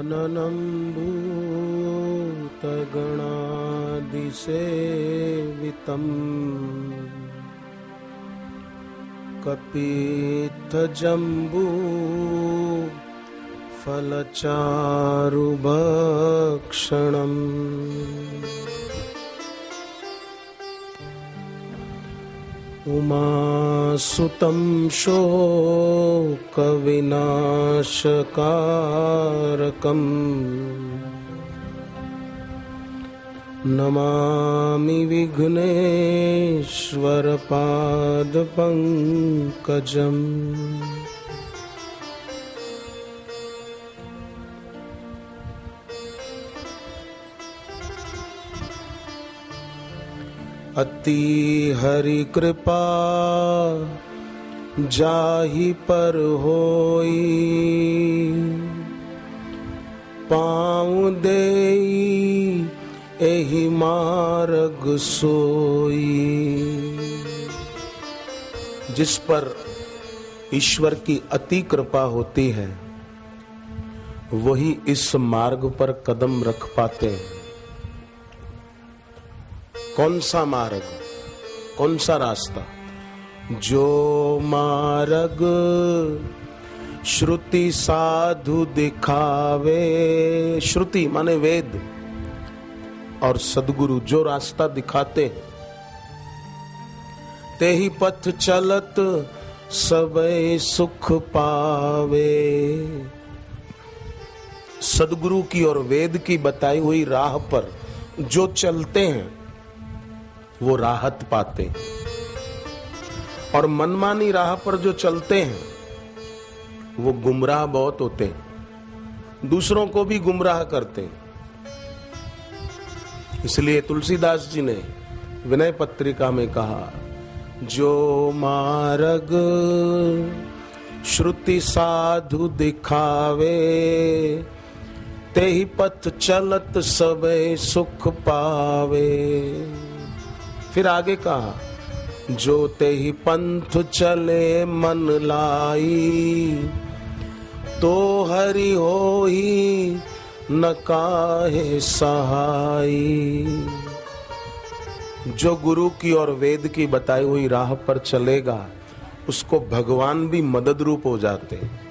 ननं भूतगणादिसेवितं कपित्थजम्बू फलचारुभक्षणम् उमासुतं शोकविनाशकारकम् नमामि विघ्नेश्वरपादपङ्कजम्। अति हरि कृपा जाहि पर होई, पाँव देई एहि मार्ग सोई। जिस पर ईश्वर की अति कृपा होती है वही इस मार्ग पर कदम रख पाते हैं। कौन सा मार्ग, कौन सा रास्ता? जो मार्ग श्रुति साधु दिखावे, श्रुति माने वेद और सद्गुरु जो रास्ता दिखाते हैं, ते ही पथ चलत सबे सुख पावे। सद्गुरु की और वेद की बताई हुई राह पर जो चलते हैं वो राहत पाते हैं, और मनमानी राह पर जो चलते हैं वो गुमराह बहुत होते हैं, दूसरों को भी गुमराह करते हैं। इसलिए तुलसीदास जी ने विनय पत्रिका में कहा, जो मार्ग श्रुति साधु दिखावे, ते ही पथ चलत सबे सुख पावे। फिर आगे कहा, जो ते ही पंथ चले मन लाई, तो हरि होई न काहे सहाई। जो गुरु की और वेद की बताई हुई राह पर चलेगा उसको भगवान भी मदद रूप हो जाते हैं।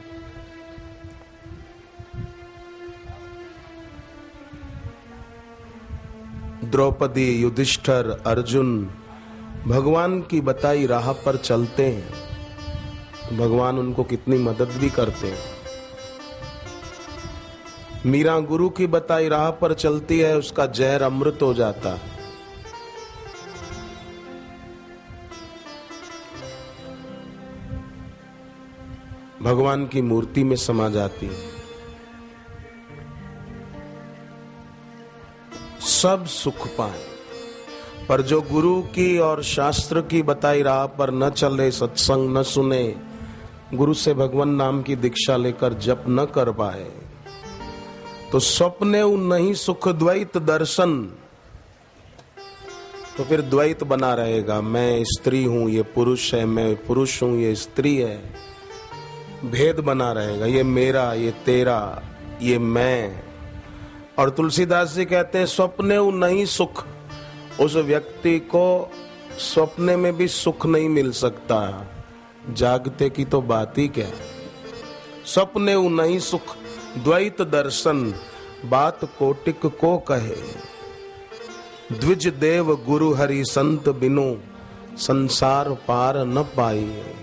द्रौपदी, युधिष्ठिर, अर्जुन भगवान की बताई राह पर चलते हैं, भगवान उनको कितनी मदद भी करते हैं। मीरा गुरु की बताई राह पर चलती है, उसका जहर अमृत हो जाता है। भगवान की मूर्ति में समा जाती है। सब सुख पाए, पर जो गुरु की और शास्त्र की बताई राह पर न चले, सत्संग न सुने, गुरु से भगवान नाम की दीक्षा लेकर जप न कर पाए, तो स्वप्ने नहीं सुख द्वैत दर्शन। तो फिर द्वैत बना रहेगा, मैं स्त्री हूं ये पुरुष है, मैं पुरुष हूं ये स्त्री है। भेद बना रहेगा, ये मेरा, ये तेरा, ये मैं। और तुलसीदास जी कहते हैं, स्वप्ने नहीं सुख। उस व्यक्ति को स्वप्ने में भी सुख नहीं मिल सकता, जागते की तो बात ही क्या है। स्वप्ने नहीं सुख द्वैत दर्शन, बात कोटिक को कहे। द्विज देव गुरु हरि संत बिनु, संसार पार न पाइए।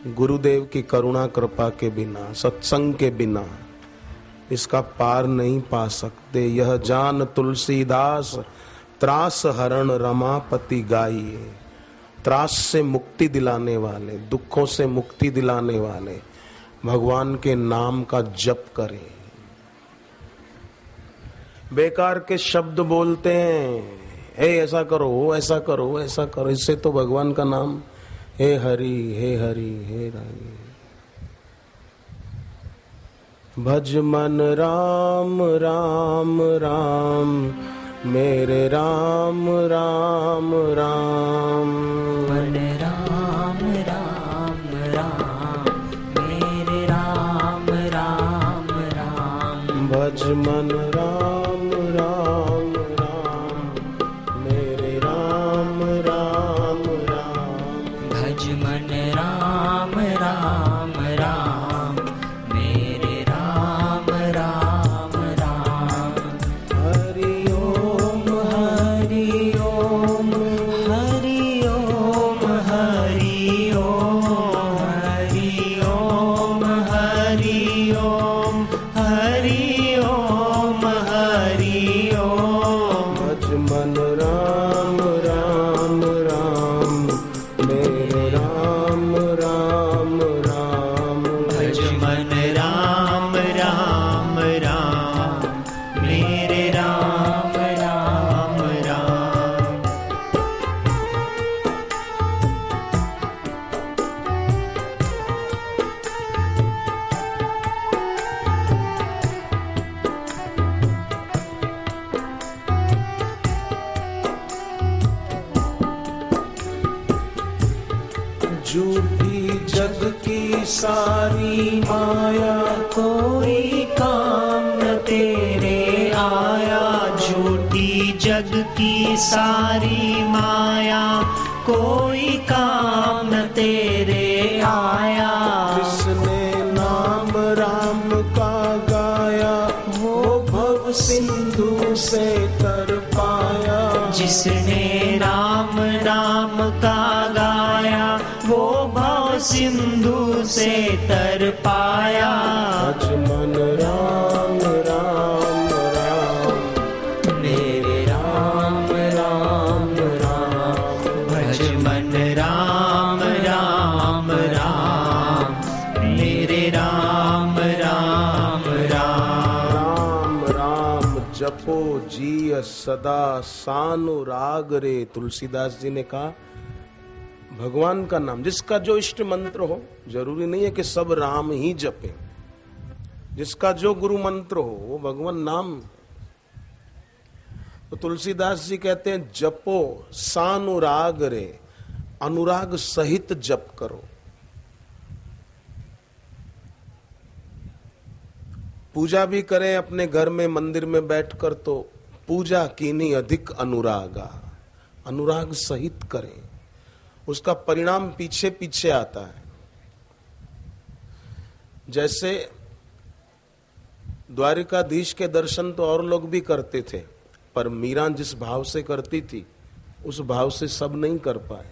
गुरुदेव की करुणा कृपा के बिना, सत्संग के बिना इसका पार नहीं पा सकते। यह जान तुलसीदास, त्रास हरण रमापति गाइए। त्रास से मुक्ति दिलाने वाले, दुखों से मुक्ति दिलाने वाले भगवान के नाम का जप करें। बेकार के शब्द बोलते हैं, ऐसा करो, ऐसा करो, ऐसा करो, इससे तो भगवान का नाम हे हरि, हे हरि, हे हरि। भज मन राम राम राम, मेरे राम राम राम। मन राम राम राम, मेरे राम राम राम। भज मन राम राम राम मेरे राम राम राम। भज मन राम राम राम मेरे राम राम राम। हरि ओम हरि ओम हरि ओम हरि ओम हरि ओम हरि ओम हरि ओम हरि ओम। भज मन राम राम राम मेरे राम राम राम। भज मन राम राम राम मेरे राम राम राम। झूठी जग की सारी माया कोई काम न तेरे आया। झूठी जग की सारी माया कोई काम न तेरे आया। जिसने नाम राम का गाया वो भव सिंधु से तर पाया। जिसने राम नाम का गाया वो भव सिंधु से तर पाया। भज मन राम राम राम मेरे राम राम राम। भज मन राम राम राम मेरे राम राम राम। राम राम जपो जिय सदा सानुराग रे। तुलसीदास जी ने कहा भगवान का नाम जिसका जो इष्ट मंत्र हो, जरूरी नहीं है कि सब राम ही जपे, जिसका जो गुरु मंत्र हो वो भगवान नाम। तो तुलसीदास जी कहते हैं जपो सानुराग रे, अनुराग सहित जप करो। पूजा भी करें अपने घर में मंदिर में बैठकर तो पूजा कीनी अधिक अनुरागा, अनुराग सहित करें, उसका परिणाम पीछे पीछे आता है। जैसे द्वारिकाधीश के दर्शन तो और लोग भी करते थे, पर मीरा जिस भाव से करती थी उस भाव से सब नहीं कर पाए।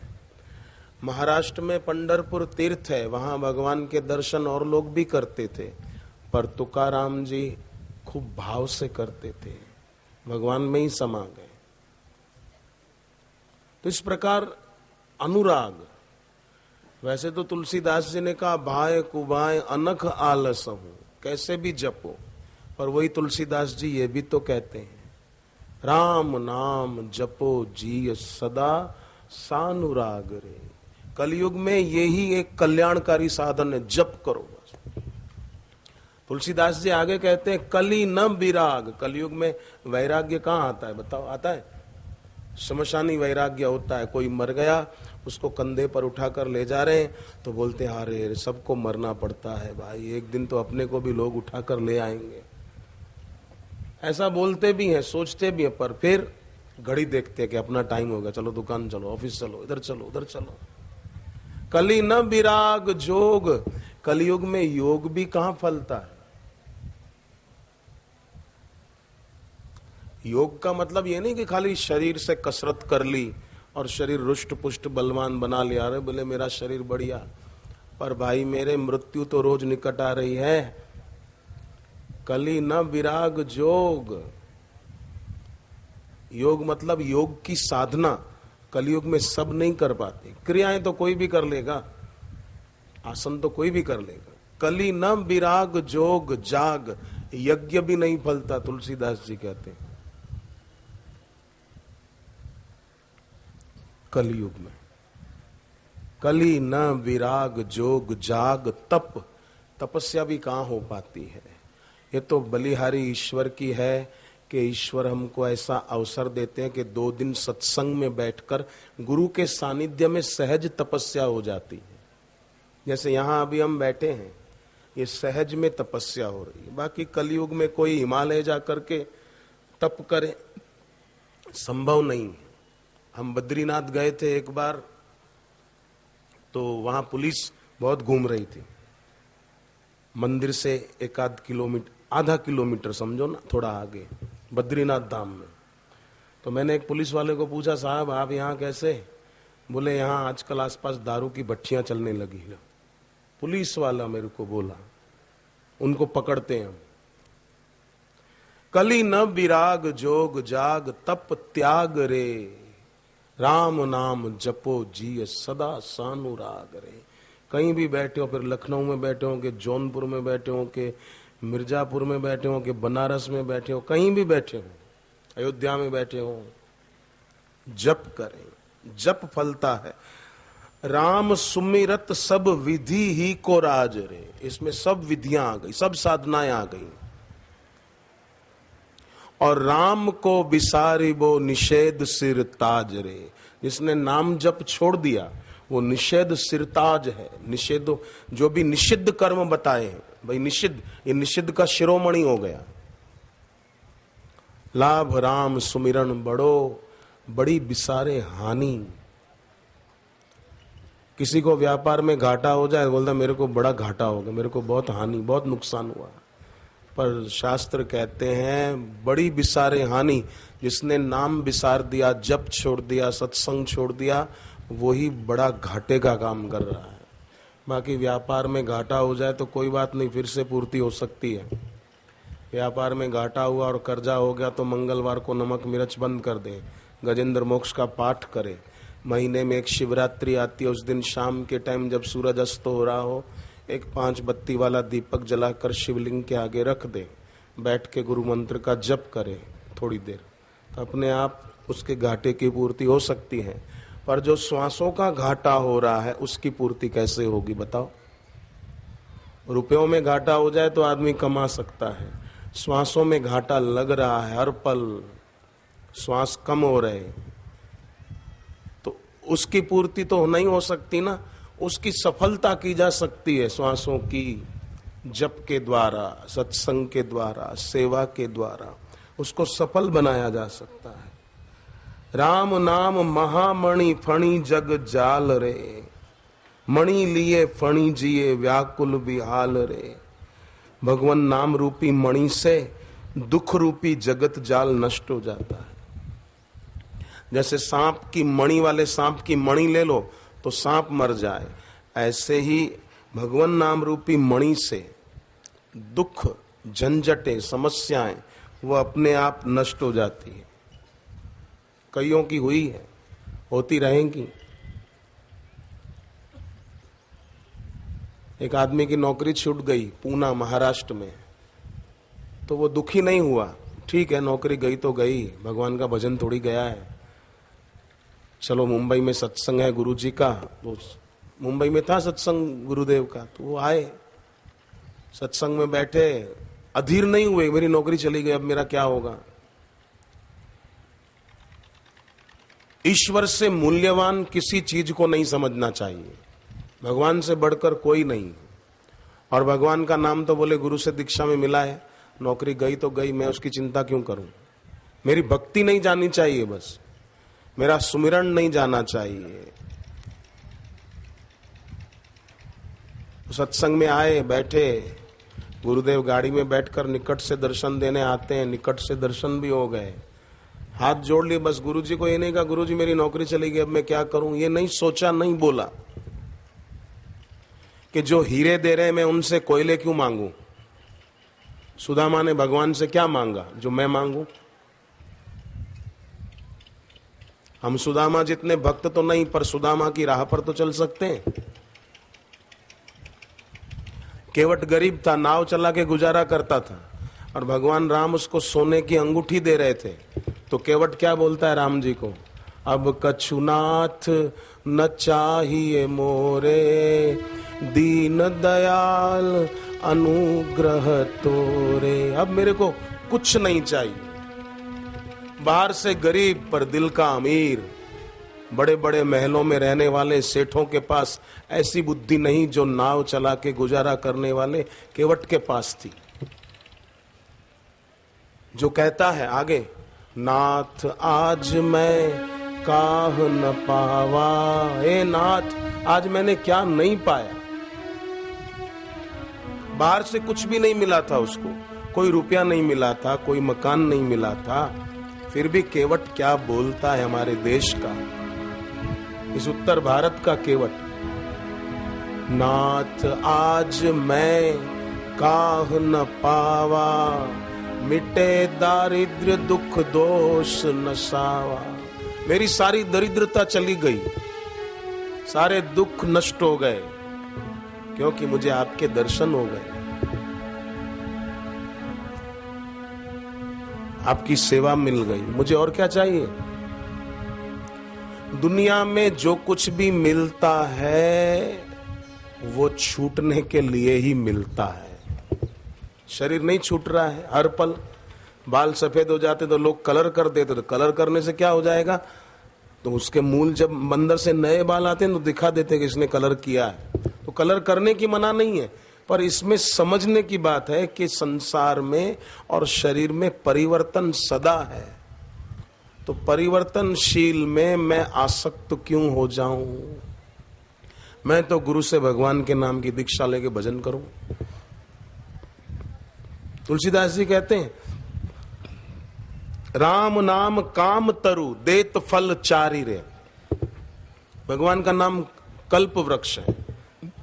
महाराष्ट्र में पंढरपुर तीर्थ है, वहां भगवान के दर्शन और लोग भी करते थे, पर तुकाराम जी खूब भाव से करते थे, भगवान में ही समा गए। तो इस प्रकार अनुराग। वैसे तो तुलसीदास जी ने कहा भाय कुभाय अनख आलस हूं, कैसे भी जपो, पर वही तुलसीदास जी ये भी तो कहते हैं राम नाम जपो जी सदा सानुराग रे। कलयुग में यही एक कल्याणकारी साधन है, जप करो बस। तुलसीदास जी आगे कहते हैं कली न विराग। कलयुग में वैराग्य कहाँ आता है बताओ? आता है शमशानी वैराग्य होता है। कोई मर गया, उसको कंधे पर उठाकर ले जा रहे हैं तो बोलते हैं अरे सबको मरना पड़ता है भाई, एक दिन तो अपने को भी लोग उठाकर ले आएंगे। ऐसा बोलते भी हैं, सोचते भी हैं, पर फिर घड़ी देखते हैं कि अपना टाइम हो गया, चलो दुकान चलो, ऑफिस चलो, इधर चलो उधर चलो। कली न विराग जोग। कलयुग में योग भी कहां फलता है। योग का मतलब ये नहीं कि खाली शरीर से कसरत कर ली और शरीर रुष्ट पुष्ट बलवान बना लिया, अरे बोले मेरा शरीर बढ़िया, पर भाई मेरे मृत्यु तो रोज निकट आ रही है। कली न विराग जोग। योग मतलब योग की साधना कलयुग में सब नहीं कर पाते। क्रियाएं तो कोई भी कर लेगा, आसन तो कोई भी कर लेगा। कली न विराग जोग जाग, यज्ञ भी नहीं फलता। तुलसीदास जी कहते हैं कलयुग में कली न विराग जोग जाग तप, तपस्या भी कहां हो पाती है। ये तो बलिहारी ईश्वर की है कि ईश्वर हमको ऐसा अवसर देते हैं कि 2 दिन सत्संग में बैठकर गुरु के सानिध्य में सहज तपस्या हो जाती है। जैसे यहां अभी हम बैठे हैं, ये सहज में तपस्या हो रही है। बाकी कलयुग में कोई हिमालय जा करके तप करे, संभव नहीं। हम बद्रीनाथ गए थे एक बार, तो वहां पुलिस बहुत घूम रही थी। मंदिर से एक आधा किलोमीटर समझो ना, थोड़ा आगे बद्रीनाथ धाम में। तो मैंने एक पुलिस वाले को पूछा, साहब आप यहाँ कैसे? बोले यहाँ आजकल आसपास दारू की भट्टियां चलने लगी है। पुलिस वाला मेरे को बोला, उनको पकड़ते हैं हम। कली न विराग जोग जाग तप त्याग रे, राम नाम जपो जिय सदा सानुराग रे। कहीं भी बैठे हो, फिर लखनऊ में बैठे हो कि जौनपुर में बैठे हो कि मिर्जापुर में बैठे हो कि बनारस में बैठे हो, कहीं भी बैठे हो, अयोध्या में बैठे हो, जप करें, जप फलता है। राम सुमिरत सब विधि ही को राज रे, इसमें सब विधियां आ गई, सब साधनाएं आ गई। और राम को बिसारी वो निषेध सिर ताज रे, जिसने नाम जप छोड़ दिया वो निषेध सिरताज है। निषेध जो भी निषिद्ध कर्म बताए हैं, भाई निषिद्ध, ये निषिद्ध का शिरोमणि हो गया। लाभ राम सुमिरन बड़ो, बड़ी बिसारे हानि। किसी को व्यापार में घाटा हो जाए, बोलता मेरे को बड़ा घाटा हो गया, मेरे को बहुत हानि, बहुत नुकसान हुआ। पर शास्त्र कहते हैं बड़ी बिसारे हानि, जिसने नाम बिसार दिया, जप छोड़ दिया, सत्संग छोड़ दिया, वही बड़ा घाटे का काम कर रहा है। बाकी व्यापार में घाटा हो जाए तो कोई बात नहीं, फिर से पूर्ति हो सकती है। व्यापार में घाटा हुआ और कर्जा हो गया तो मंगलवार को नमक मिर्च बंद कर दें, गजेंद्र मोक्ष का पाठ करें। महीने में एक शिवरात्रि आती है, उस दिन शाम के टाइम जब सूरज अस्त हो रहा हो, एक 5 बत्ती वाला दीपक जलाकर शिवलिंग के आगे रख दे, बैठ के गुरु मंत्र का जप करे थोड़ी देर, तो अपने आप उसके घाटे की पूर्ति हो सकती है। पर जो श्वासों का घाटा हो रहा है उसकी पूर्ति कैसे होगी बताओ? रुपयों में घाटा हो जाए तो आदमी कमा सकता है, श्वासों में घाटा लग रहा है, हर पल श्वास कम हो रहे, तो उसकी पूर्ति तो नहीं हो सकती ना। उसकी सफलता की जा सकती है श्वासों की, जप के द्वारा, सत्संग के द्वारा, सेवा के द्वारा उसको सफल बनाया जा सकता है। राम नाम महामणि फणी जग जाल रे, मणि लिए फणी जिए व्याकुल बिहाल रे। भगवान नाम रूपी मणि से दुख रूपी जगत जाल नष्ट हो जाता है। जैसे सांप की मणि वाले सांप की मणि ले लो तो सांप मर जाए, ऐसे ही भगवान नाम रूपी मणि से दुख, झंझटें, समस्याएं वो अपने आप नष्ट हो जाती है। कईयों की हुई है, होती रहेंगी। एक आदमी की नौकरी छूट गई पूना महाराष्ट्र में, तो वो दुखी नहीं हुआ, ठीक है नौकरी गई तो गई, भगवान का भजन थोड़ी गया है, चलो मुंबई में सत्संग है गुरुजी का, तो मुंबई में था सत्संग गुरुदेव का, तो वो आए, सत्संग में बैठे, अधीर नहीं हुए मेरी नौकरी चली गई अब मेरा क्या होगा। ईश्वर से मूल्यवान किसी चीज को नहीं समझना चाहिए, भगवान से बढ़कर कोई नहीं। और भगवान का नाम तो बोले गुरु से दीक्षा में मिला है, नौकरी गई तो गई, मैं उसकी चिंता क्यों करूं। मेरी भक्ति नहीं जानी चाहिए, बस मेरा सुमिरन नहीं जाना चाहिए। सत्संग में आए, बैठे, गुरुदेव गाड़ी में बैठकर निकट से दर्शन देने आते हैं, निकट से दर्शन भी हो गए, हाथ जोड़ लिए, बस गुरुजी को ये नहीं कहा गुरुजी मेरी नौकरी चली गई अब मैं क्या करूं, ये नहीं सोचा, नहीं बोला कि जो हीरे दे रहे मैं उनसे कोयले क्यों मांगू। सुदामा ने भगवान से क्या मांगा जो मैं मांगू। हम सुदामा जितने भक्त तो नहीं, पर सुदामा की राह पर तो चल सकते हैं। केवट गरीब था, नाव चला के गुजारा करता था, और भगवान राम उसको सोने की अंगूठी दे रहे थे, तो केवट क्या बोलता है राम जी को, अब कछुनाथ न चाहिए मोरे, दीन दयाल अनुग्रह तोरे। अब मेरे को कुछ नहीं चाहिए, बाहर से गरीब पर दिल का अमीर, बड़े बड़े महलों में रहने वाले सेठों के पास ऐसी बुद्धि नहीं जो नाव चला के गुजारा करने वाले केवट के पास थी। जो कहता है आगे, नाथ आज मैं काह न पावा, ए नाथ आज मैंने क्या नहीं पाया। बाहर से कुछ भी नहीं मिला था उसको, कोई रुपया नहीं मिला था, कोई मकान नहीं मिला था, फिर भी केवट क्या बोलता है हमारे देश का, इस उत्तर भारत का केवट, नाथ आज मैं काह न पावा, मिटे दारिद्र्य दुख दोष नसावा। मेरी सारी दरिद्रता चली गई, सारे दुख नष्ट हो गए, क्योंकि मुझे आपके दर्शन हो गए, आपकी सेवा मिल गई, मुझे और क्या चाहिए। दुनिया में जो कुछ भी मिलता है वो छूटने के लिए ही मिलता है। शरीर नहीं छूट रहा है, हर पल बाल सफेद हो जाते तो लोग कलर कर देते, तो कलर करने से क्या हो जाएगा, तो उसके मूल जब अंदर से नए बाल आते हैं तो दिखा देते कि इसने कलर किया है। तो कलर करने की मना नहीं है, पर इसमें समझने की बात है कि संसार में और शरीर में परिवर्तन सदा है। तो परिवर्तनशील में मैं आसक्त क्यों हो जाऊं। मैं तो गुरु से भगवान के नाम की दीक्षा लेके भजन करूं। तुलसीदास जी कहते हैं, राम नाम काम तरु देत फल चारि रे। भगवान का नाम कल्प वृक्ष है,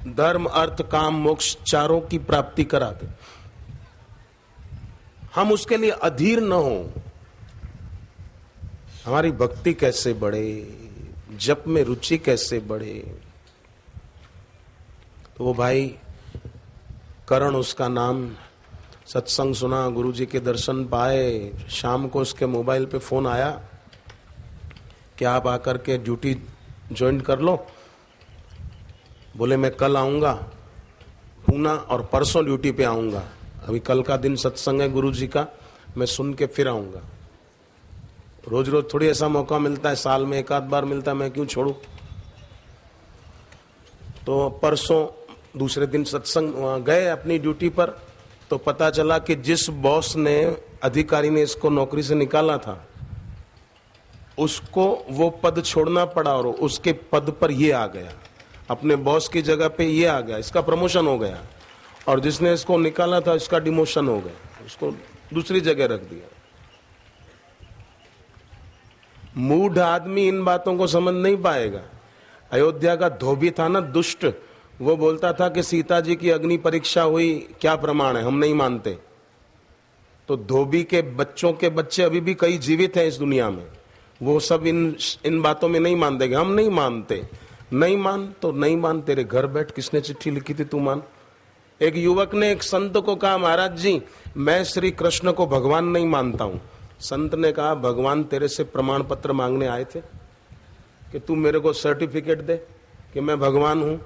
धर्म अर्थ काम मोक्ष चारों की प्राप्ति करा दे। हम उसके लिए अधीर न हो। हमारी भक्ति कैसे बढ़े, जप में रुचि कैसे बढ़े। तो वो भाई करण उसका नाम, सत्संग सुना, गुरुजी के दर्शन पाए। शाम को उसके मोबाइल पे फोन आया कि आप आकर के ड्यूटी ज्वाइन कर लो। बोले मैं कल आऊंगा पूना और परसों ड्यूटी पे आऊंगा। अभी कल का दिन सत्संग है गुरुजी का, मैं सुन के फिर आऊंगा। रोज रोज थोड़ी ऐसा मौका मिलता है, साल में एक आध बार मिलता है, मैं क्यों छोड़ू। तो परसों दूसरे दिन सत्संग गए अपनी ड्यूटी पर, तो पता चला कि जिस बॉस ने, अधिकारी ने इसको नौकरी से निकाला था, उसको वो पद छोड़ना पड़ा और उसके पद पर ये आ गया, अपने बॉस की जगह पे ये आ गया, इसका प्रमोशन हो गया। और जिसने इसको निकाला था इसका डिमोशन हो गया, उसको दूसरी जगह रख दिया। मूढ़ आदमी इन बातों को समझ नहीं पाएगा। अयोध्या का धोबी था ना, दुष्ट, वो बोलता था कि सीता जी की अग्नि परीक्षा हुई, क्या प्रमाण है, हम नहीं मानते। तो धोबी के बच्चों के बच्चे अभी भी कई जीवित हैं इस दुनिया में, वो सब इन बातों में नहीं मान देंगे, हम नहीं मानते। नहीं मान तो नहीं मान, तेरे घर बैठ, किसने चिट्ठी लिखी थी तू मान। एक युवक ने एक संत को कहा, महाराज जी मैं श्री कृष्ण को भगवान नहीं मानता हूं। संत ने कहा, भगवान तेरे से प्रमाण पत्र मांगने आए थे कि तू मेरे को सर्टिफिकेट दे कि मैं भगवान हूं।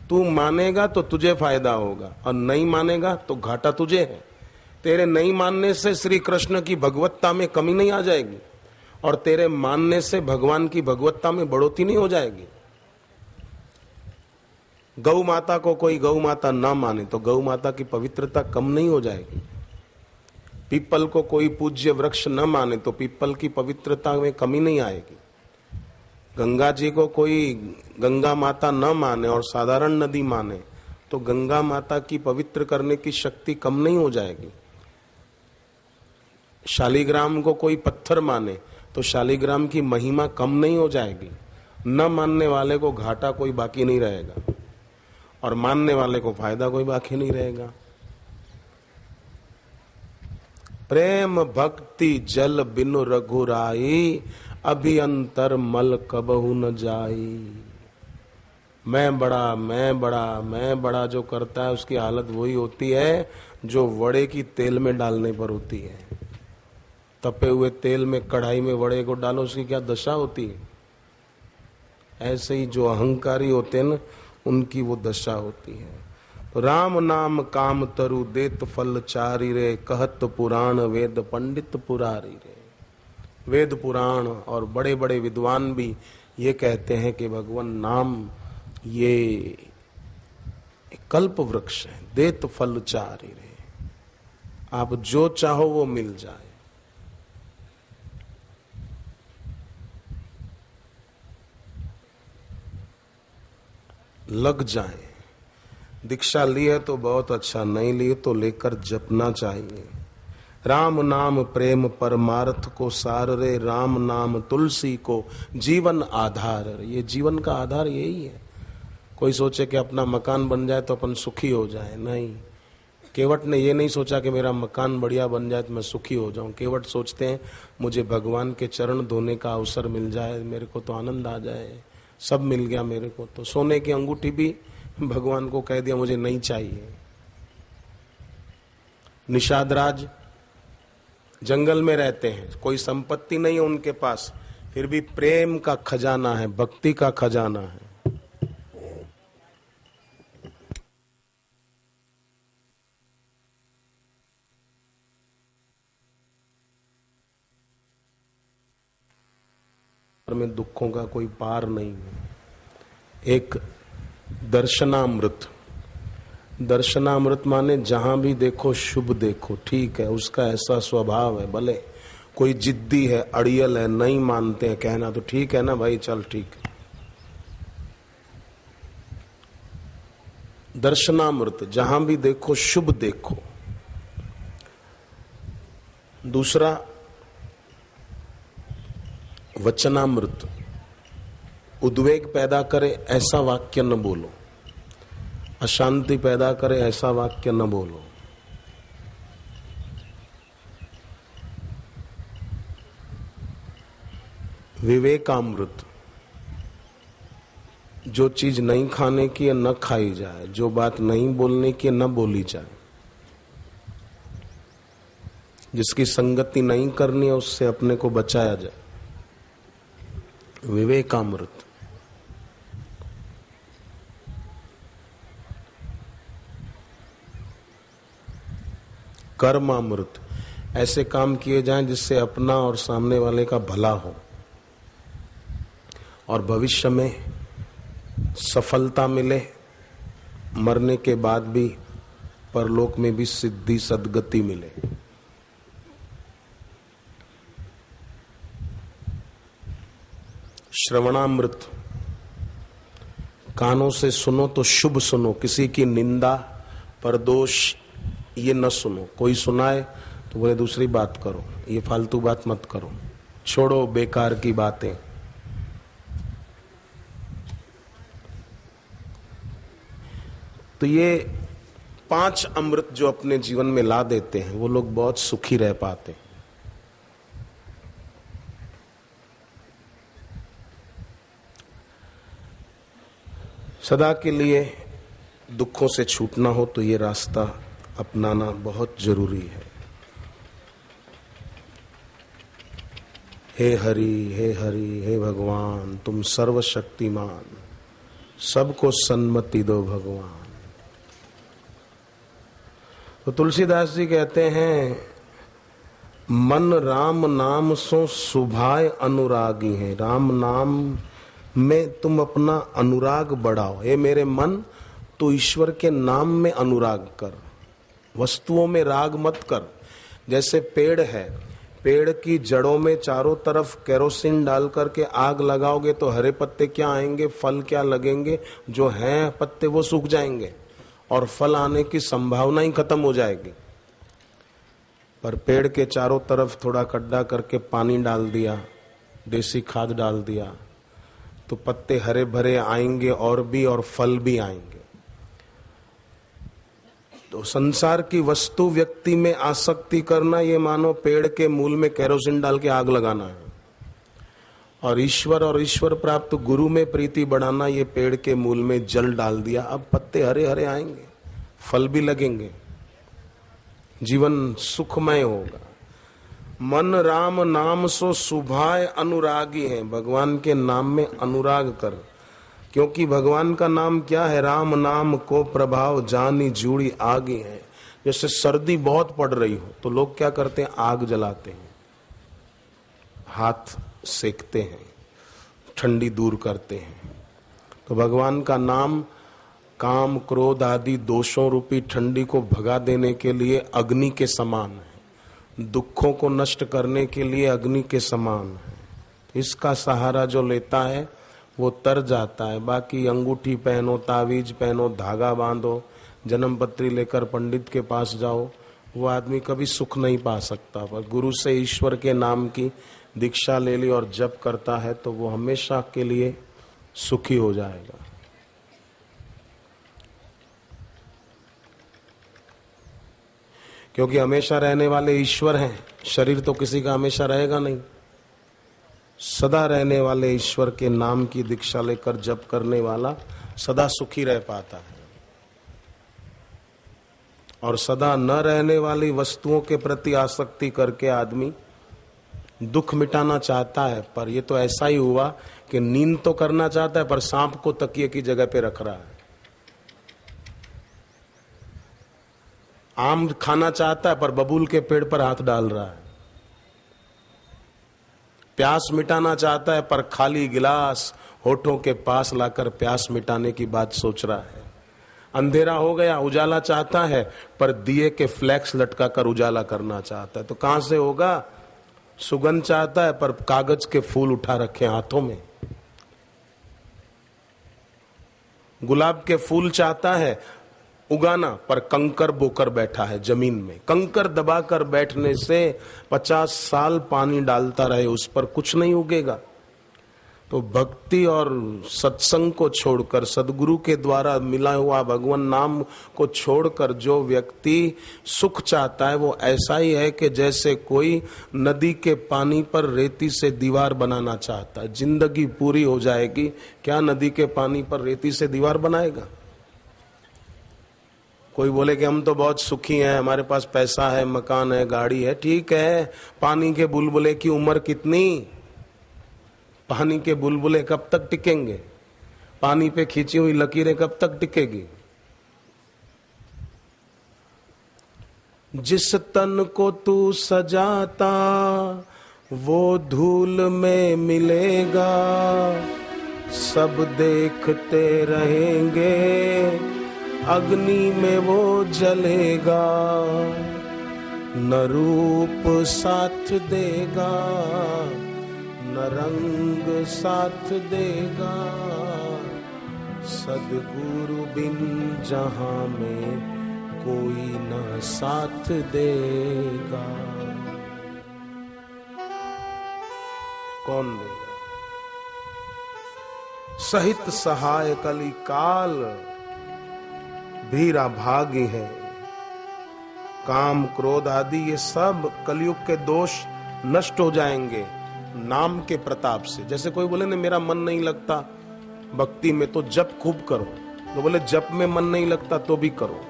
तू मानेगा तो तुझे फायदा होगा और नहीं मानेगा तो घाटा तुझे है। तेरे नहीं मानने से श्री कृष्ण की भगवत्ता में कमी नहीं आ जाएगी और तेरे मानने से भगवान की भगवत्ता में बढ़ोतरी नहीं हो जाएगी। गौ माता को कोई गौ माता ना माने तो गौ माता की पवित्रता कम नहीं हो जाएगी। पीपल को कोई पूज्य वृक्ष न माने तो पीपल की पवित्रता में कमी नहीं आएगी। गंगा जी को कोई गंगा माता न माने और साधारण नदी माने तो गंगा माता की पवित्र करने की शक्ति कम नहीं हो जाएगी। शालिग्राम को कोई पत्थर माने तो शालिग्राम की महिमा कम नहीं हो जाएगी। न मानने वाले को घाटा कोई बाकी नहीं रहेगा और मानने वाले को फायदा कोई बाकी नहीं रहेगा। प्रेम भक्ति जल बिनु रघुराई, अभियंतर मल कबहु न जाई। मैं बड़ा मैं बड़ा मैं बड़ा जो करता है उसकी हालत वही होती है जो वड़े की तेल में डालने पर होती है। तपे हुए तेल में कढ़ाई में वड़े को डालो, उसकी क्या दशा होती है। ऐसे ही जो अहंकारी होते हैं ना, उनकी वो दशा होती है। राम नाम काम तरु देत फल चारी रे, कहत पुराण वेद पंडित पुरारी रे। वेद पुराण और बड़े बड़े विद्वान भी ये कहते हैं कि भगवान नाम ये कल्प वृक्ष है, देत फल चारि रे, आप जो चाहो वो मिल जाए। लग जाए। दीक्षा ली है तो बहुत अच्छा, नहीं ली तो लेकर जपना चाहिए। राम नाम प्रेम परमार्थ को सार रे, राम नाम तुलसी को जीवन आधार रे। ये जीवन का आधार यही है। कोई सोचे कि अपना मकान बन जाए तो अपन सुखी हो जाए, नहीं। केवट ने ये नहीं सोचा कि मेरा मकान बढ़िया बन जाए तो मैं सुखी हो जाऊं। केवट सोचते हैं मुझे भगवान के चरण धोने का अवसर मिल जाए, मेरे को तो आनंद आ जाए, सब मिल गया मेरे को। तो सोने की अंगूठी भी भगवान को कह दिया मुझे नहीं चाहिए। निषाद राज जंगल में रहते हैं, कोई संपत्ति नहीं है उनके पास, फिर भी प्रेम का खजाना है, भक्ति का खजाना है। में दुखों का कोई पार नहीं है। एक दर्शनामृत, दर्शनामृत माने जहां भी देखो शुभ देखो, ठीक है, उसका ऐसा स्वभाव है। भले कोई जिद्दी है, अड़ियल है, नहीं मानते हैं, कहना तो ठीक है ना भाई, चल ठीक है। दर्शनामृत, जहां भी देखो शुभ देखो। दूसरा वचनामृत, उद्वेग पैदा करे ऐसा वाक्य न बोलो, अशांति पैदा करे ऐसा वाक्य न बोलो। विवेकामृत, जो चीज नहीं खाने की है न खाई जाए, जो बात नहीं बोलने की है न बोली जाए, जिसकी संगति नहीं करनी है उससे अपने को बचाया जाए। विवेकामृत। कर्मामृत, ऐसे काम किए जाएं जिससे अपना और सामने वाले का भला हो और भविष्य में सफलता मिले, मरने के बाद भी परलोक में भी सिद्धि सद्गति मिले। श्रवणामृत, कानों से सुनो तो शुभ सुनो, किसी की निंदा परदोष ये न सुनो। कोई सुनाए तो बोले दूसरी बात करो, ये फालतू बात मत करो, छोड़ो बेकार की बातें। तो ये 5 अमृत जो अपने जीवन में ला देते हैं वो लोग बहुत सुखी रह पाते हैं। सदा के लिए दुखों से छूटना हो तो ये रास्ता अपनाना बहुत जरूरी है। हे हरि हे भगवान, तुम सर्वशक्तिमान, सबको सन्मति दो भगवान। तो तुलसीदास जी कहते हैं मन राम नाम सो सुभाय अनुरागी है। राम नाम में तुम अपना अनुराग बढ़ाओ। हे मेरे मन, तू ईश्वर के नाम में अनुराग कर, वस्तुओं में राग मत कर। जैसे पेड़ है, पेड़ की जड़ों में चारों तरफ केरोसिन डाल करके आग लगाओगे तो हरे पत्ते क्या आएंगे, फल क्या लगेंगे? जो हैं पत्ते वो सूख जाएंगे और फल आने की संभावना ही खत्म हो जाएगी। पर पेड़ के चारों तरफ थोड़ा गड्ढा करके पानी डाल दिया, देसी खाद डाल दिया, तो पत्ते हरे भरे आएंगे और फल भी आएंगे। तो संसार की वस्तु व्यक्ति में आसक्ति करना ये मानो पेड़ के मूल में केरोसिन डाल के आग लगाना है। और ईश्वर प्राप्त गुरु में प्रीति बढ़ाना ये पेड़ के मूल में जल डाल दिया। अब पत्ते हरे हरे आएंगे, फल भी लगेंगे, जीवन सुखमय होगा। मन राम नाम सो सुभाय अनुरागी है। भगवान के नाम में अनुराग कर, क्योंकि भगवान का नाम क्या है? राम नाम को प्रभाव जानी जूड़ी आगी है। जैसे सर्दी बहुत पड़ रही हो तो लोग क्या करते हैं? आग जलाते हैं, हाथ सेकते हैं, ठंडी दूर करते हैं। तो भगवान का नाम काम क्रोध आदि दोषों रूपी ठंडी को भगा देने के लिए अग्नि के समान है, दुखों को नष्ट करने के लिए अग्नि के समान है। इसका सहारा जो लेता है वो तर जाता है। बाकी अंगूठी पहनो, तावीज पहनो, धागा बांधो, जन्म पत्री लेकर पंडित के पास जाओ, वो आदमी कभी सुख नहीं पा सकता। पर गुरु से ईश्वर के नाम की दीक्षा ले ली और जप करता है तो वो हमेशा के लिए सुखी हो जाएगा। क्योंकि हमेशा रहने वाले ईश्वर हैं, शरीर तो किसी का हमेशा रहेगा नहीं। सदा रहने वाले ईश्वर के नाम की दीक्षा लेकर जप करने वाला सदा सुखी रह पाता है। और सदा न रहने वाली वस्तुओं के प्रति आसक्ति करके आदमी दुख मिटाना चाहता है, पर ये तो ऐसा ही हुआ कि नींद तो करना चाहता है पर सांप को तकिए की जगह पे रख रहा है। आम खाना चाहता है पर बबूल के पेड़ पर हाथ डाल रहा है। प्यास मिटाना चाहता है पर खाली गिलास होठों के पास लाकर प्यास मिटाने की बात सोच रहा है। अंधेरा हो गया, उजाला चाहता है पर दिए के फ्लैक्स लटका कर उजाला करना चाहता है। तो कहां से होगा? सुगंध चाहता है पर कागज के फूल उठा रखे हाथों में। गुलाब के फूल चाहता है उगाना पर कंकर बोकर बैठा है जमीन में। कंकर दबाकर बैठने से 50 साल पानी डालता रहे उस पर कुछ नहीं उगेगा। तो भक्ति और सत्संग को छोड़कर, सदगुरु के द्वारा मिला हुआ भगवान नाम को छोड़कर जो व्यक्ति सुख चाहता है वो ऐसा ही है कि जैसे कोई नदी के पानी पर रेती से दीवार बनाना चाहता है। जिंदगी पूरी हो जाएगी, क्या नदी के पानी पर रेती से दीवार बनाएगा? कोई बोले कि हम तो बहुत सुखी हैं, हमारे पास पैसा है, मकान है, गाड़ी है। ठीक है, पानी के बुलबुले की उम्र कितनी? पानी के बुलबुले कब तक टिकेंगे? पानी पे खींची हुई लकीरें कब तक टिकेगी? जिस तन को तू सजाता वो धूल में मिलेगा, सब देखते रहेंगे अग्नि में वो जलेगा। न रूप साथ देगा न रंग साथ देगा, सदगुरु बिन जहां में कोई न साथ देगा। कौन देगा? सहित सहाय कली काल भीरा भागी है। काम क्रोध आदि ये सब कलयुग के दोष नष्ट हो जाएंगे नाम के प्रताप से। जैसे कोई बोले ना मेरा मन नहीं लगता भक्ति में, तो जप खूब करो। तो बोले जप में मन नहीं लगता तो भी करो।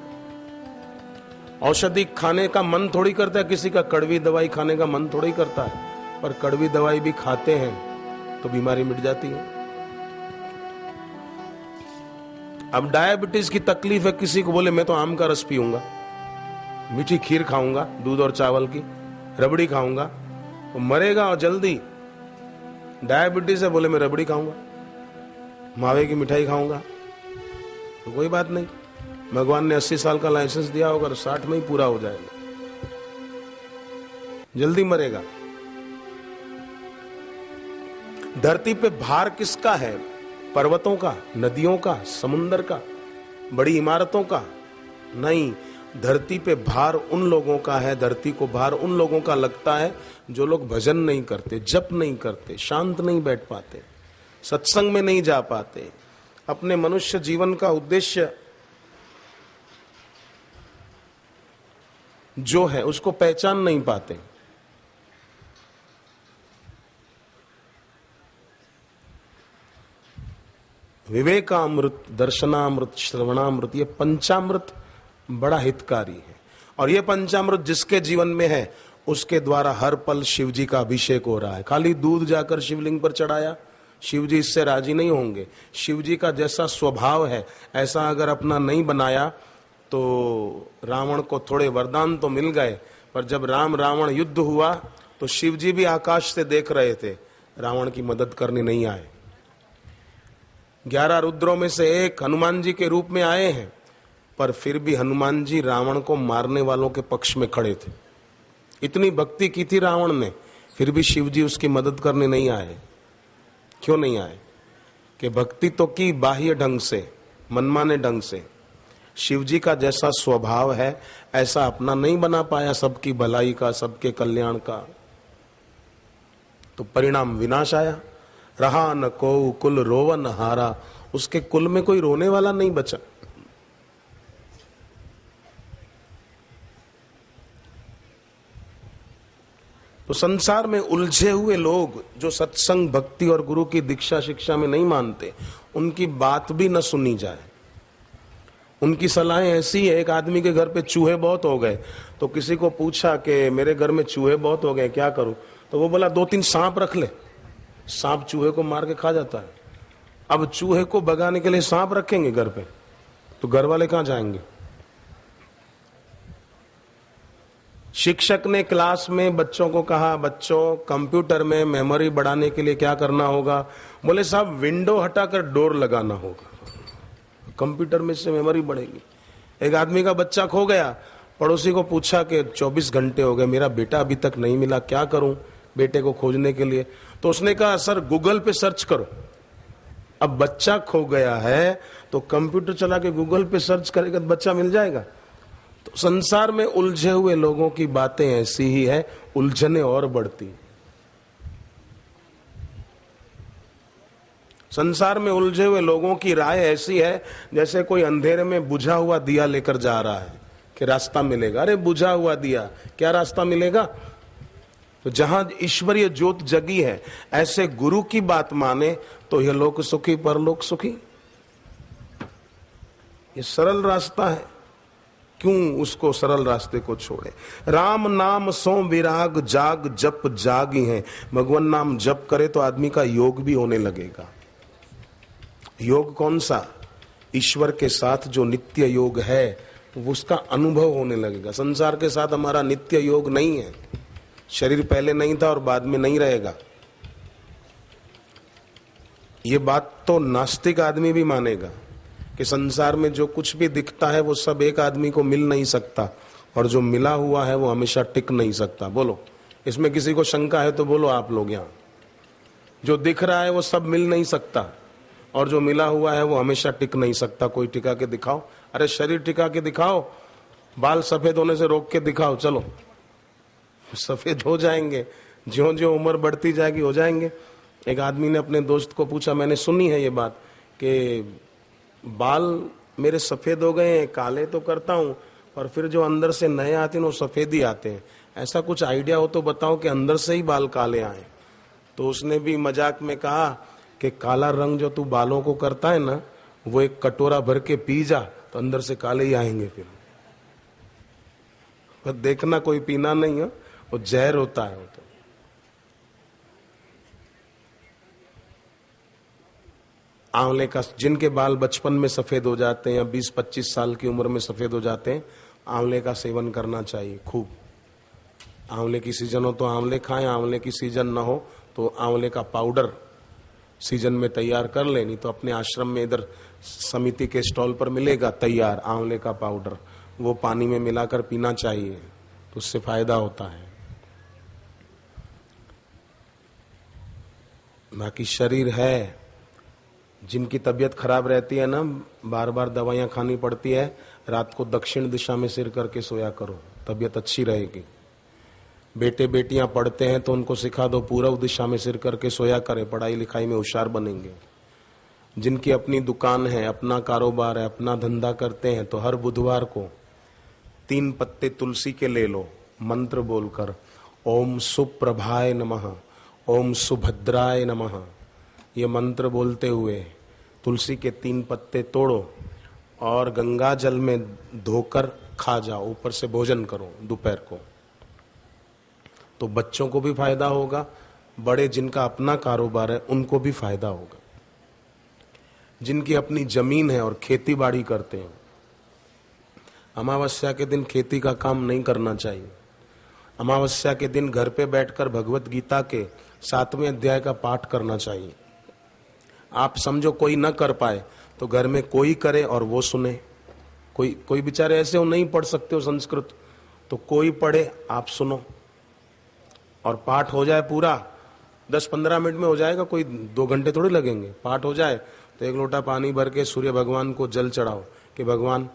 औषधि खाने का मन थोड़ी करता है किसी का, कड़वी दवाई खाने का मन थोड़ी करता है, पर कड़वी दवाई भी खाते हैं तो बीमारी मिट जाती है। अब डायबिटीज की तकलीफ है किसी को, बोले मैं तो आम का रस पीऊंगा, मीठी खीर खाऊंगा दूध और चावल की, रबड़ी खाऊंगा, वो मरेगा और जल्दी। डायबिटीज है, बोले मैं रबड़ी खाऊंगा, मावे की मिठाई खाऊंगा, तो कोई बात नहीं। भगवान ने 80 साल का लाइसेंस दिया होगा तो 60 में ही पूरा हो जाएगा, जल्दी मरेगा। धरती पे भार किसका है? पर्वतों का, नदियों का, समुंदर का, बड़ी इमारतों का? नहीं, धरती पे भार उन लोगों का है, धरती को भार उन लोगों का लगता है जो लोग भजन नहीं करते, जप नहीं करते, शांत नहीं बैठ पाते, सत्संग में नहीं जा पाते, अपने मनुष्य जीवन का उद्देश्य जो है उसको पहचान नहीं पाते। विवेकामृत, दर्शनामृत, श्रवणामृत, ये पंचामृत बड़ा हितकारी है। और ये पंचामृत जिसके जीवन में है उसके द्वारा हर पल शिव जी का अभिषेक हो रहा है। खाली दूध जाकर शिवलिंग पर चढ़ाया, शिव जी इससे राजी नहीं होंगे। शिव जी का जैसा स्वभाव है ऐसा अगर अपना नहीं बनाया तो रावण को थोड़े वरदान तो मिल गए, पर जब राम रावण युद्ध हुआ तो शिव जी भी आकाश से देख रहे थे, रावण की मदद करने नहीं आए। 11 रुद्रों में से एक हनुमान जी के रूप में आए हैं, पर फिर भी हनुमान जी रावण को मारने वालों के पक्ष में खड़े थे। इतनी भक्ति की थी रावण ने, फिर भी शिव जी उसकी मदद करने नहीं आए। क्यों नहीं आए? कि भक्ति तो की बाह्य ढंग से, मनमाने ढंग से। शिव जी का जैसा स्वभाव है ऐसा अपना नहीं बना पाया, सबकी भलाई का, सबके कल्याण का। तो परिणाम विनाश आया। रहा न को कुल रोवन हारा, उसके कुल में कोई रोने वाला नहीं बचा। तो संसार में उलझे हुए लोग जो सत्संग, भक्ति और गुरु की दीक्षा शिक्षा में नहीं मानते, उनकी बात भी न सुनी जाए। उनकी सलाहें ऐसी है, एक आदमी के घर पे चूहे बहुत हो गए, तो किसी को पूछा कि मेरे घर में चूहे बहुत हो गए, क्या करूं? तो वो बोला 2-3 सांप रख ले, सांप चूहे को मार के खा जाता है। अब चूहे को भगाने के लिए सांप रखेंगे घर पे, तो घर वाले कहां जाएंगे? शिक्षक ने क्लास में बच्चों को कहा, बच्चों कंप्यूटर में मेमोरी बढ़ाने के लिए क्या करना होगा? बोले साहब विंडो हटाकर डोर लगाना होगा, कंप्यूटर में से मेमोरी बढ़ेगी। एक आदमी का बच्चा खो गया, पड़ोसी को पूछा कि 24 घंटे हो गए, मेरा बेटा अभी तक नहीं मिला, क्या करूं बेटे को खोजने के लिए? तो उसने कहा सर गूगल पे सर्च करो। अब बच्चा खो गया है तो कंप्यूटर चला के गूगल पे सर्च करेगा तो बच्चा मिल जाएगा। तो संसार में उलझे हुए लोगों की बातें ऐसी ही है, उलझने और बढ़ती। संसार में उलझे हुए लोगों की राय ऐसी है जैसे कोई अंधेरे में बुझा हुआ दिया लेकर जा रहा है कि रास्ता मिलेगा। अरे बुझा हुआ दिया, क्या रास्ता मिलेगा? तो जहां ईश्वरीय ज्योत जगी है, ऐसे गुरु की बात माने तो यह लोक सुखी परलोक सुखी। ये सरल रास्ता है, क्यों उसको सरल रास्ते को छोड़े? राम नाम सो विराग जाग जप जागी है। भगवान नाम जप करे तो आदमी का योग भी होने लगेगा। योग कौन सा? ईश्वर के साथ जो नित्य योग है उसका अनुभव होने लगेगा। संसार के साथ हमारा नित्य योग नहीं है। शरीर पहले नहीं था और बाद में नहीं रहेगा। ये बात तो नास्तिक आदमी भी मानेगा कि संसार में जो कुछ भी दिखता है वो सब एक आदमी को मिल नहीं सकता, और जो मिला हुआ है वो हमेशा टिक नहीं सकता। बोलो, इसमें किसी को शंका है तो बोलो आप लोग। यहाँ जो दिख रहा है वो सब मिल नहीं सकता, और जो मिला हुआ है वो हमेशा टिक नहीं सकता। कोई टिका के दिखाओ। अरे शरीर टिका के दिखाओ, बाल सफेद होने से रोक के दिखाओ, चलो सफेद हो जाएंगे। ज्यों ज्यों उम्र बढ़ती जाएगी हो जाएंगे। एक आदमी ने अपने दोस्त को पूछा, मैंने सुनी है ये बात कि बाल मेरे सफेद हो गए हैं, काले तो करता हूं, पर फिर जो अंदर से नए आते हैं वो सफेद ही आते हैं। ऐसा कुछ आइडिया हो तो बताओ कि अंदर से ही बाल काले आए। तो उसने भी मजाक में कहा कि काला रंग जो तू बालों को करता है ना, वो एक कटोरा भर के पी जा तो अंदर से काले ही आएंगे। फिर पर देखना कोई पीना नहीं है, वो जहर होता है। वो तो आंवले का, जिनके बाल बचपन में सफेद हो जाते हैं या 20-25 साल की उम्र में सफेद हो जाते हैं, आंवले का सेवन करना चाहिए खूब। आंवले की सीजन हो तो आंवले खाएं, आंवले की सीजन ना हो तो आंवले का पाउडर सीजन में तैयार कर ले। नहीं तो अपने आश्रम में इधर समिति के स्टॉल पर मिलेगा तैयार आंवले का पाउडर, वो पानी में मिलाकर पीना चाहिए, तो उससे फायदा होता है। बाकी शरीर है, जिनकी तबीयत खराब रहती है ना, बार बार दवाइयां खानी पड़ती है, रात को दक्षिण दिशा में सिर करके सोया करो, तबीयत अच्छी रहेगी। बेटे बेटियां पढ़ते हैं तो उनको सिखा दो पूर्व दिशा में सिर करके सोया करें, पढ़ाई लिखाई में होशियार बनेंगे। जिनकी अपनी दुकान है, अपना कारोबार है, अपना धंधा करते हैं, तो हर बुधवार को 3 पत्ते तुलसी के ले लो, मंत्र बोलकर ओम सुप्रभाय नमः, ओम सुभद्राय नमः, ये मंत्र बोलते हुए तुलसी के 3 पत्ते तोड़ो और गंगा जल में धोकर खा जाओ, ऊपर से भोजन करो दोपहर को। तो बच्चों को भी फायदा होगा, बड़े जिनका अपना कारोबार है उनको भी फायदा होगा। जिनकी अपनी जमीन है और खेती बाड़ी करते हैं, अमावस्या के दिन खेती का काम नहीं करना चाहिए। अमावस्या के दिन घर पे बैठकर भगवत गीता के 7वें अध्याय का पाठ करना चाहिए। आप समझो कोई न कर पाए तो घर में कोई करे और वो सुने। कोई बेचारे ऐसे हो नहीं पढ़ सकते हो संस्कृत, तो कोई पढ़े, आप सुनो और पाठ हो जाए पूरा। 10-15 मिनट में हो जाएगा, कोई 2 घंटे थोड़ी लगेंगे। पाठ हो जाए तो 1 लोटा पानी भर के सूर्य भगवान को जल चढ़ाओ कि भगवान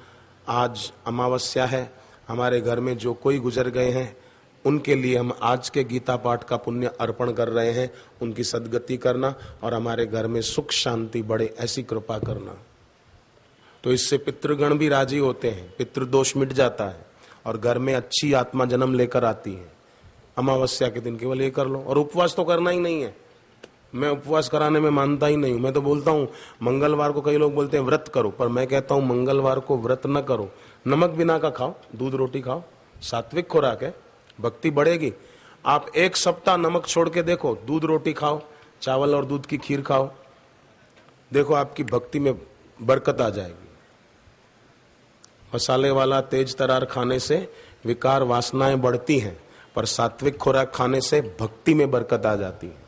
आज अमावस्या है, हमारे घर में जो कोई गुजर गए हैं उनके लिए हम आज के गीता पाठ का पुण्य अर्पण कर रहे हैं, उनकी सद्गति करना और हमारे घर में सुख शांति बढ़े, ऐसी कृपा करना। तो इससे पितृगण भी राजी होते हैं, पितृदोष मिट जाता है और घर में अच्छी आत्मा जन्म लेकर आती है। अमावस्या के दिन केवल ये कर लो, और उपवास तो करना ही नहीं है। मैं उपवास कराने में मानता ही नहीं हूं। मैं तो बोलता हूं मंगलवार को, कई लोग बोलते हैं व्रत करो, पर मैं कहता हूं मंगलवार को व्रत न करो, नमक बिना का खाओ, दूध रोटी खाओ, सात्विक खुराक है, भक्ति बढ़ेगी। आप 1 सप्ताह नमक छोड़ के देखो, दूध रोटी खाओ, चावल और दूध की खीर खाओ, देखो आपकी भक्ति में बरकत आ जाएगी। मसाले वाला तेज तरार खाने से विकार वासनाएं बढ़ती हैं, पर सात्विक खुराक खाने से भक्ति में बरकत आ जाती है।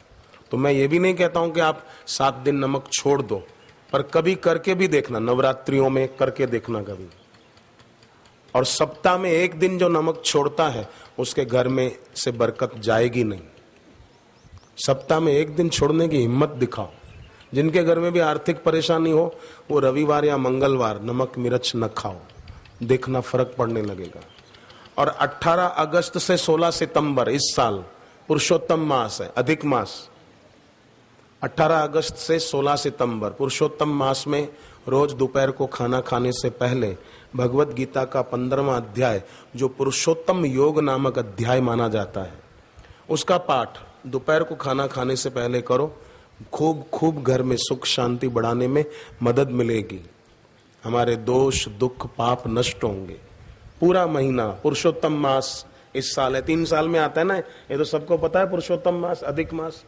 तो मैं ये भी नहीं कहता हूं कि आप 7 दिन नमक छोड़ दो, पर कभी करके भी देखना, नवरात्रियों में करके देखना कभी। और सप्ताह में 1 दिन जो नमक छोड़ता है उसके घर में से बरकत जाएगी नहीं। सप्ताह में 1 दिन छोड़ने की हिम्मत दिखाओ। जिनके घर में भी आर्थिक परेशानी हो वो रविवार या मंगलवार नमक मिर्च न खाओ, देखना फर्क पड़ने लगेगा। और 18 अगस्त से 16 सितंबर इस साल पुरुषोत्तम मास है, अधिक मास। 18 अगस्त से 16 सितंबर पुरुषोत्तम मास में रोज दोपहर को खाना खाने से पहले भगवत गीता का 15वां अध्याय, जो पुरुषोत्तम योग नामक अध्याय माना जाता है, उसका पाठ दोपहर को खाना खाने से पहले करो। खूब घर में सुख शांति बढ़ाने में मदद मिलेगी। हमारे दोष दुख पाप नष्ट होंगे। पूरा महीना पुरुषोत्तम मास इस साल है, 3 साल में आता है ना, ये तो सबको पता है। पुरुषोत्तम मास, अधिक मास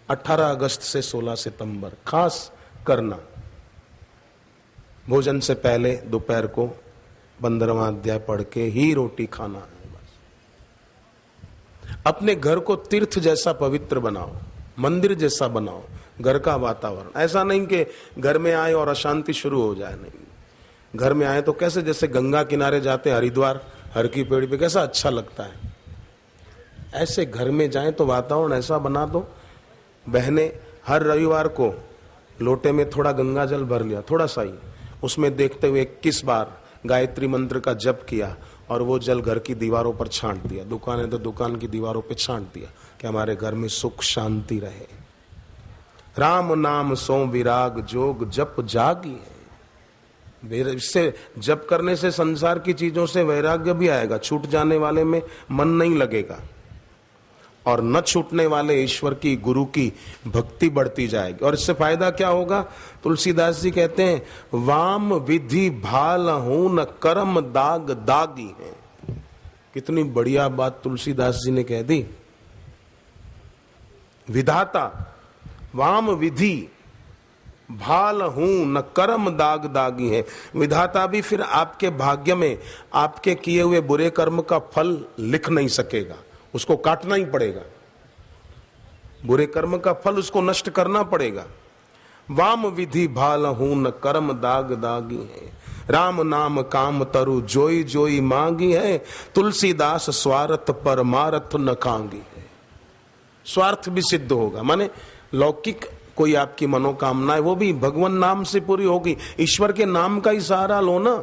18 अगस्त से 16 सितंबर खास करना। भोजन से पहले दोपहर को 15वां अध्याय पढ़ के ही रोटी खाना है बस। अपने घर को तीर्थ जैसा पवित्र बनाओ, मंदिर जैसा बनाओ घर का वातावरण। ऐसा नहीं कि घर में आए और अशांति शुरू हो जाए, नहीं। घर में आए तो कैसे, जैसे गंगा किनारे जाते हैं हरिद्वार, हर की पेड़ पे कैसा अच्छा लगता है, ऐसे घर में जाए तो वातावरण ऐसा बना दो। बहनें हर रविवार को लोटे में थोड़ा गंगा जल भर लिया, थोड़ा सा ही, उसमें देखते हुए 21 बार गायत्री मंत्र का जप किया और वो जल घर की दीवारों पर छांट दिया। दुकान है तो दुकान की दीवारों पर छांट दिया कि हमारे घर में सुख शांति रहे। राम नाम सो विराग जोग जप जागी है। इससे जप करने से संसार की चीजों से वैराग्य भी आएगा, छूट जाने वाले में मन नहीं लगेगा और न छूटने वाले ईश्वर की गुरु की भक्ति बढ़ती जाएगी। और इससे फायदा क्या होगा? तुलसीदास जी कहते हैं, वाम विधि भाल हूं न कर्म दाग दागी है। कितनी बढ़िया बात तुलसीदास जी ने कह दी। विधाता वाम विधि भाल हूं न कर्म दाग दागी है। विधाता भी फिर आपके भाग्य में आपके किए हुए बुरे कर्म का फल लिख नहीं सकेगा, उसको काटना ही पड़ेगा। बुरे कर्म का फल उसको नष्ट करना पड़ेगा। वाम विधि भाल हूं न कर्म दाग दागी है। राम नाम काम तरु जोई जोई मांगी है। तुलसीदास स्वार्थ परमार्थ न कांगी है। स्वार्थ भी सिद्ध होगा, माने लौकिक कोई आपकी मनोकामना है वो भी भगवान नाम से पूरी होगी। ईश्वर के नाम का ही सहारा लो ना।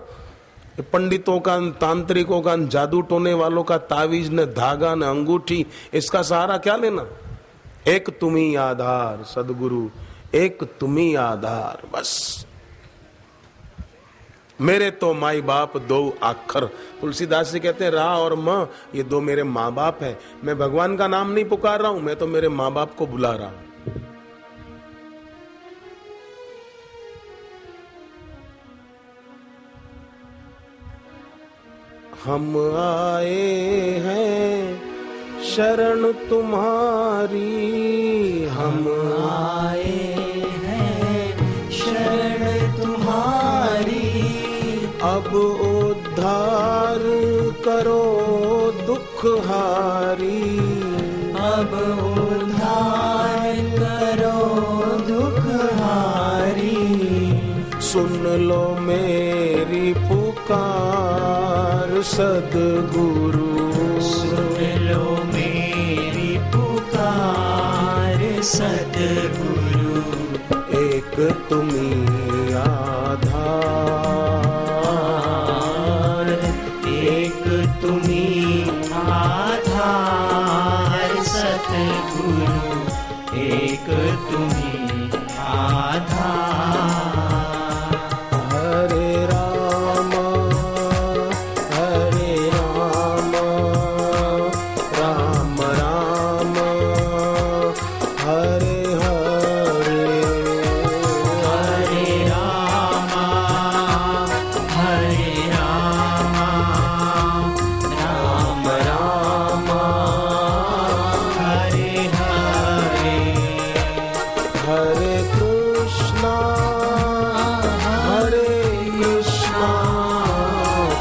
पंडितों का, तांत्रिकों का, जादू टोने वालों का तावीज न धागा न अंगूठी, इसका सहारा क्या लेना? एक तुम्ही आधार सदगुरु, एक तुम्ही आधार बस। मेरे तो माई बाप दो आखर। तुलसीदास जी कहते हैं रा और मां, ये 2 मेरे माँ बाप है। मैं भगवान का नाम नहीं पुकार रहा हूं, मैं तो मेरे माँ बाप को बुला रहा हूं। हम आए हैं शरण तुम्हारी, हम आए हैं शरण तुम्हारी। अब उद्धार करो दुख हारी। अब उद्धार करो दुख हारी। सुन लो मेरी पुकार सद्गुरु। सुन लो मेरी पुकार सद्गुरु। एक तुम्ही आधार, एक तुम्ही आधार सद्गुरु। एक तुम्ही आधार। हरे राम हरे राम, राम राम हरे हरे। हरे राम हरे राम, राम राम हरे हरे। हरे कृष्णा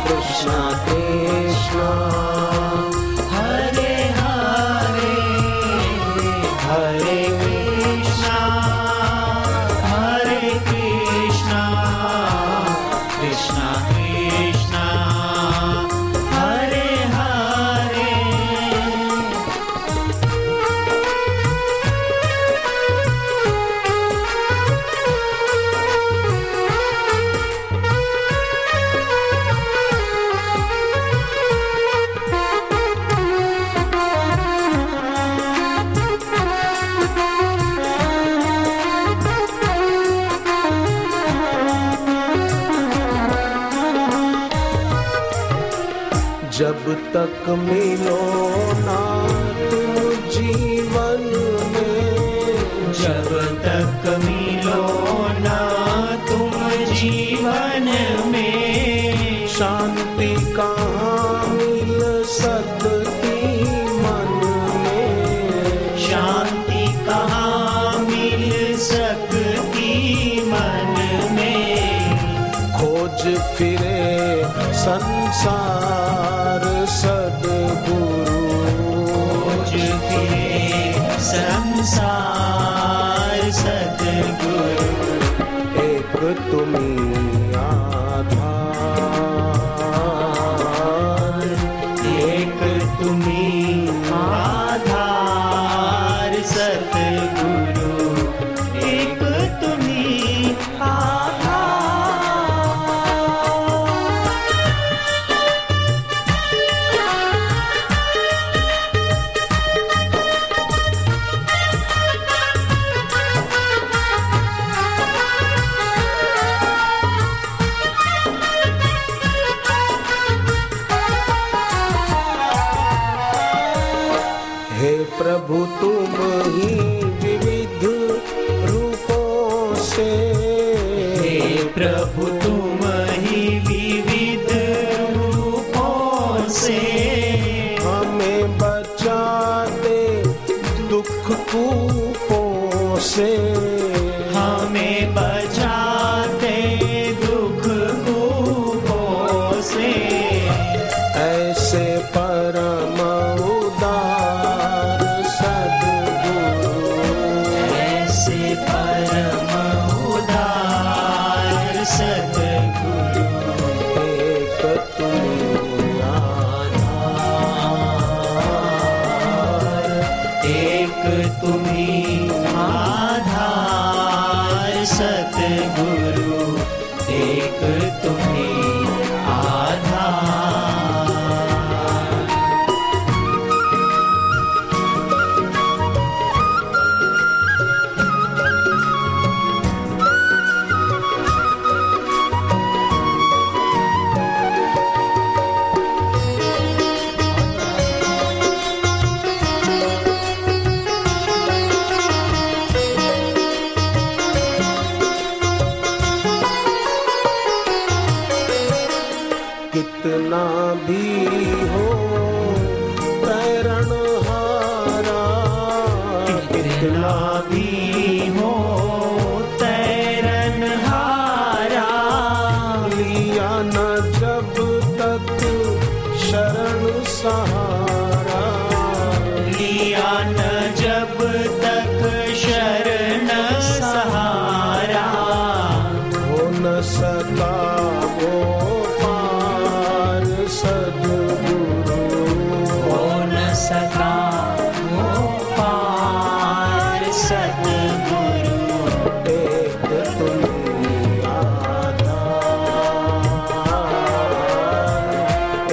कृष्णा कृष्णा हरे हरे। हरे कृष्णा कृष्णा कृष्णा हरे हरे। जब तक मिलो ना तुम जीवन में, जब तक मिलो ना तुम जीवन में, शांति कहाँ मिल सकती मन में। शांति कहाँ मिल सकती मन में। खोज फिरे संसार सद्गुरु। खोज फिरे संसार सद्गुरु। एक तुम्ही आधार, एक तुम्ही आधार सद्गुरु। एक तुम्ही आधार। हे प्रभु तुम ही विविध रूपों से, हे प्रभु तुम ही विविध रूपों से हमें बचाते दुख कूपों से। हमें बचाते दुख कूपों से। ऐसे परम उदार सद्गुरु। ऐसे परम उदार सद्गुरु। एक तुम्ही आधार, एक तुम्ही आधार सद्गुरु। एक तुम्ही आधार। कितना भी हो तैरणहारा, कितना भी हो तैरनहारा। लिया न जब तक शरण सहारा। सद्गुरु हो न सका वो पार सद्गुरु एक तुम्ही आधार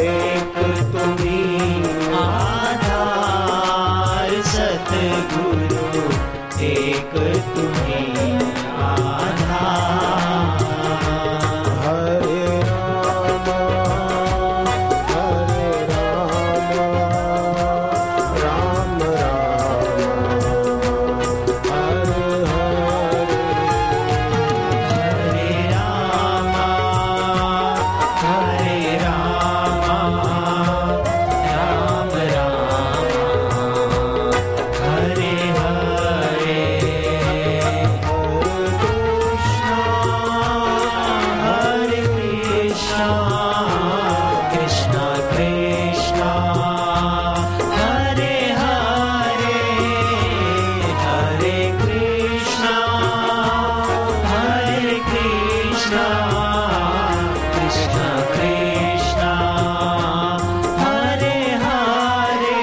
एक तुम्ही आधार सद्गुरु एक तुम्ही आधार हरे राम राम राम हरे हरे हरे राम राम राम हरे हरे हरे कृष्णा कृष्णा कृष्णा हरे हरे हरे कृष्णा कृष्णा कृष्णा हरे हरे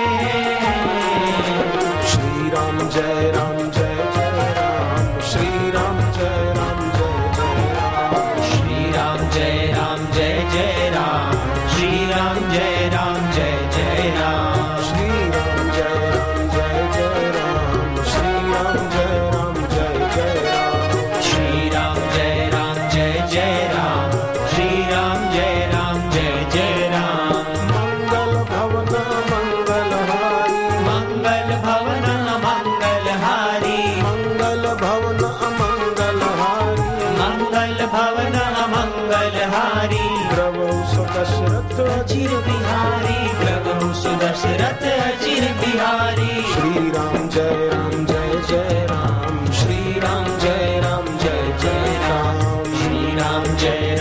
श्री राम जय राम जय जय राम श्री राम जय राम जय जय राम श्री राम जय राम जय जय राम श्री राम जय राम जय जय राम श्री राम जय राम जय जय राम श्री राम जय राम जय जय राम श्री राम जय राम जय जय राम श्री राम जय राम जय जय राम मंगल भवन मंगलहारी मंगल भवन मंगलहारी मंगल भवन मंगलहारी मंगल भवन मंगलहारी द्रवौ सुदशरथ अचिर बिहारी प्रभु सुदशरथ अचिर बिहारी श्री राम जय राम श्री राम जय राम जय जय राम श्री राम जय